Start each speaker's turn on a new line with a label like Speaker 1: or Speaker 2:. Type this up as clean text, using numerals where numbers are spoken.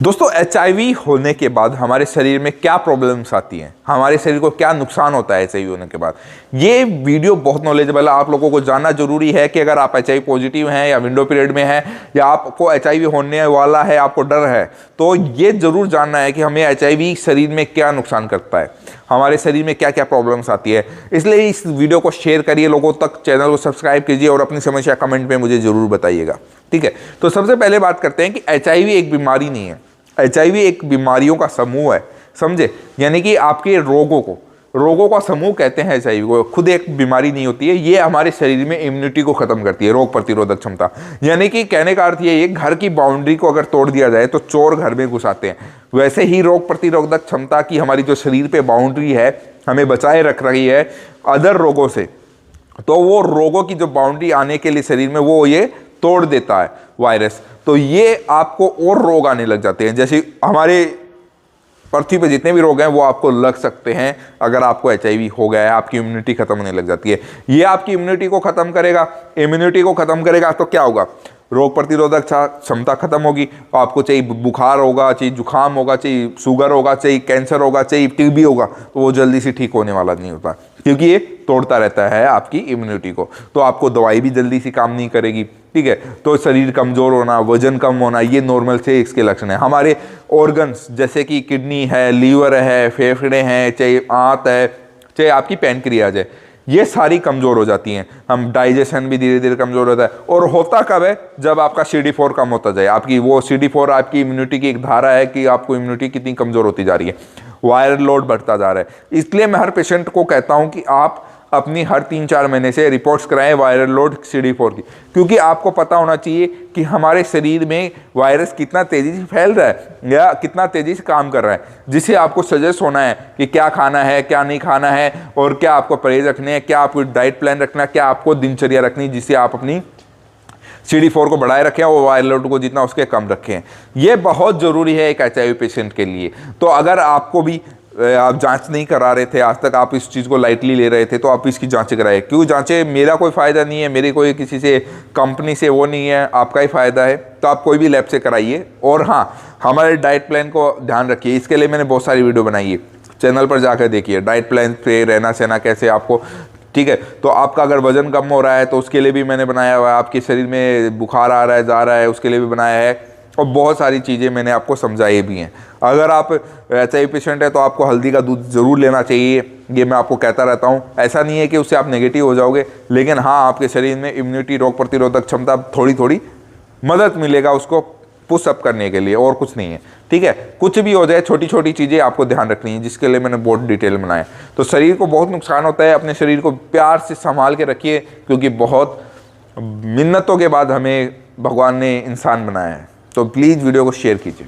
Speaker 1: दोस्तों HIV होने के बाद हमारे शरीर में क्या प्रॉब्लम्स आती हैं, हमारे शरीर को क्या नुकसान होता है HIV होने के बाद। ये वीडियो बहुत नॉलेजेबल है, आप लोगों को जानना जरूरी है कि अगर आप HIV पॉजिटिव हैं या विंडो पीरियड में हैं या आपको HIV होने वाला है, आपको डर है, तो ये जरूर जानना है कि हमें HIV शरीर में क्या नुकसान करता है, हमारे शरीर में क्या क्या प्रॉब्लम्स आती है। इसलिए इस वीडियो को शेयर करिए लोगों तक, चैनल को सब्सक्राइब कीजिए और अपनी समस्या कमेंट में मुझे जरूर बताइएगा। ठीक है, तो सबसे पहले बात करते हैं कि HIV एक बीमारी नहीं है, HIV एक बीमारियों का समूह है, समझे। यानी कि आपके रोगों का समूह कहते हैं HIV को, खुद एक बीमारी नहीं होती है। ये हमारे शरीर में इम्यूनिटी को खत्म करती है, रोग प्रतिरोधक क्षमता। यानी कि कहने का अर्थ ये है, घर की बाउंड्री को अगर तोड़ दिया जाए तो चोर घर में घुस आते हैं। वैसे ही रोग प्रतिरोधक क्षमता की हमारी जो शरीर पे बाउंड्री है, हमें बचाए रख रही है अदर रोगों से। तो वो रोगों की जो बाउंड्री आने के लिए शरीर में, वो ये तोड़ देता है वायरस। तो ये आपको और रोग आने लग जाते हैं। जैसे हमारे पृथ्वी पे जितने भी रोग हैं वो आपको लग सकते हैं अगर आपको HIV हो गया है, आपकी इम्यूनिटी खत्म होने लग जाती है। ये आपकी इम्यूनिटी को खत्म करेगा। इम्यूनिटी को खत्म करेगा तो क्या होगा, रोग प्रतिरोधक क्षमता खत्म होगी। आपको चाहिए बुखार होगा, चाहिए जुकाम होगा, चाहिए शुगर होगा, चाहिए कैंसर होगा, चाहिए TB होगा, तो वो जल्दी से ठीक होने वाला नहीं होता, क्योंकि ये तोड़ता रहता है आपकी इम्यूनिटी को। तो आपको दवाई भी जल्दी से काम नहीं करेगी। ठीक है, तो शरीर कमज़ोर होना, वजन कम होना, ये नॉर्मल से इसके लक्षण है। हमारे ऑर्गन्स जैसे कि किडनी है, लीवर है, फेफड़े हैं, चाहे आंत है, चाहे आपकी पैनक्रियाज है, ये सारी कमज़ोर हो जाती हैं। हम डाइजेशन भी धीरे धीरे कमज़ोर होता है। और होता कब है, जब आपका CD4 कम होता जाए। आपकी वो CD4 आपकी इम्यूनिटी की एक धारा है कि आपको इम्यूनिटी कितनी कमज़ोर होती जा रही है, वायरल लोड बढ़ता जा रहा है। इसलिए मैं हर पेशेंट को कहता हूं कि आप अपनी हर 3-4 महीने से रिपोर्ट्स कराएं वायरल लोड CD4 की, क्योंकि आपको पता होना चाहिए कि हमारे शरीर में वायरस कितना तेज़ी से फैल रहा है या कितना तेज़ी से काम कर रहा है, जिसे आपको सजेस्ट होना है कि क्या खाना है, क्या नहीं खाना है, और क्या आपको परहेज रखने हैं, क्या आपको डाइट प्लान रखना है, क्या आपको दिनचर्या रखनी है, जिससे आप अपनी CD4 को बढ़ाए रखें और वायरल लोड को जितना उसके कम रखें। ये बहुत ज़रूरी है एक HIV पेशेंट के लिए। तो अगर आपको भी आप जांच नहीं करा रहे थे आज तक, आप इस चीज़ को लाइटली ले रहे थे, तो आप इसकी जांच कराएं। क्यों जांचें, मेरा कोई फ़ायदा नहीं है, मेरी कोई किसी से कंपनी से वो नहीं है, आपका ही फ़ायदा है। तो आप कोई भी लैब से कराइए। और हाँ, हमारे डाइट प्लान को ध्यान रखिए। इसके लिए मैंने बहुत सारी वीडियो बनाई है, चैनल पर जाकर देखिए। डाइट प्लान पे रहना सहना कैसे आपको, ठीक है। तो आपका अगर वजन कम हो रहा है तो उसके लिए भी मैंने बनाया हुआ है। आपके शरीर में बुखार आ रहा है, जा रहा है, उसके लिए भी बनाया है। और बहुत सारी चीज़ें मैंने आपको समझाई भी हैं। अगर आप HIV पेशेंट है तो आपको हल्दी का दूध ज़रूर लेना चाहिए, ये मैं आपको कहता रहता हूँ। ऐसा नहीं है कि उससे आप नेगेटिव हो जाओगे, लेकिन हाँ, आपके शरीर में इम्यूनिटी, रोग प्रतिरोधक क्षमता थोड़ी थोड़ी मदद मिलेगा उसको पुशअप करने के लिए, और कुछ नहीं है। ठीक है, कुछ भी हो जाए, छोटी छोटी चीज़ें आपको ध्यान रखनी है, जिसके लिए मैंने बहुत डिटेल बनाया। तो शरीर को बहुत नुकसान होता है, अपने शरीर को प्यार से संभाल के रखिए, क्योंकि बहुत मिन्नतों के बाद हमें भगवान ने इंसान बनाया है। तो प्लीज़ वीडियो को शेयर कीजिए।